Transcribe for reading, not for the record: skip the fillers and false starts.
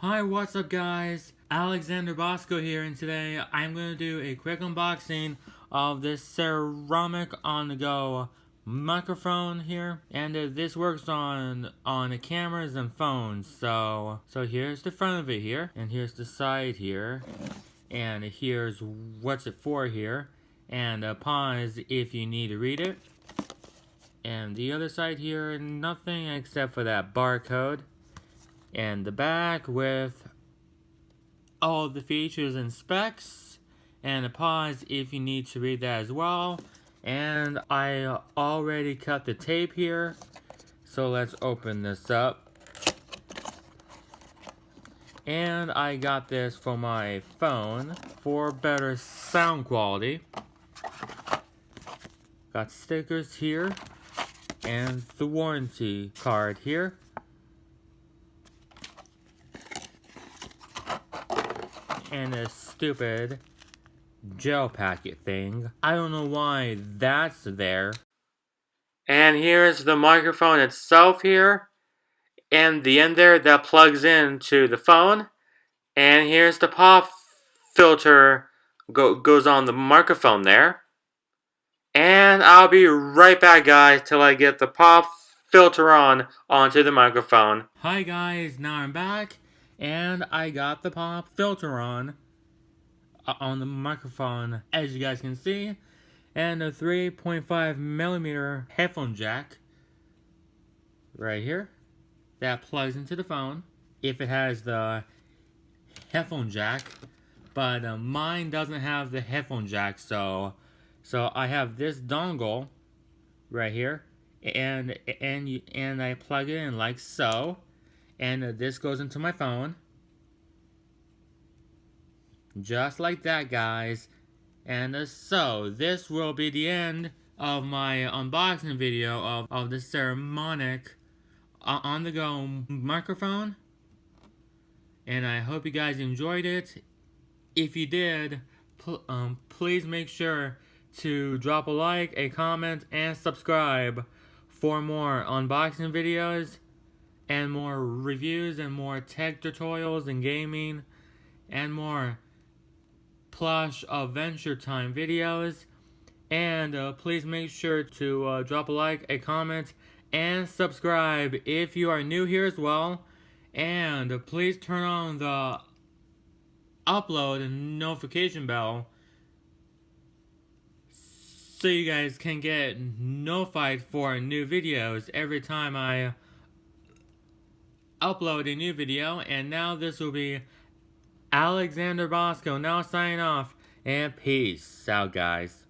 Hi, what's up guys? Alexander Bosko here, and today I'm going to do a quick unboxing of this Saramonic on-the-go microphone here. And this works on cameras and phones. So here's the front of it here, and here's the side here, and here's what's it for here, and pause if you need to read it. And the other side here, nothing except for that barcode. And the back with all of the features and specs, and a pause if you need to read that as well. And I already cut the tape here, so let's open this up. And I got this for my phone for better sound quality. Got stickers here and the warranty card here. And a stupid gel packet thing. I don't know why that's there. And here's the microphone itself here. And the end there that plugs into the phone. And here's the pop filter goes on the microphone there. And I'll be right back, guys, till I get the pop filter onto the microphone. Hi guys, now I'm back. And I got the pop filter on the microphone, as you guys can see, and a 3.5mm headphone jack right here that plugs into the phone if it has the headphone jack, but mine doesn't have the headphone jack, so I have this dongle right here, and I plug it in like so, and this goes into my phone. Just like that, guys. And so, this will be the end of my unboxing video of the Saramonic on-the-go microphone. And I hope you guys enjoyed it. If you did, please make sure to drop a like, a comment, and subscribe for more unboxing videos, and more reviews, and more tech tutorials and gaming, and more plush Adventure Time videos. And please make sure to drop a like, a comment, and subscribe if you are new here as well. And please turn on the upload and notification bell so you guys can get notified for new videos every time I upload a new video. And now this will be Alexander Bosko now signing off, and peace out, guys.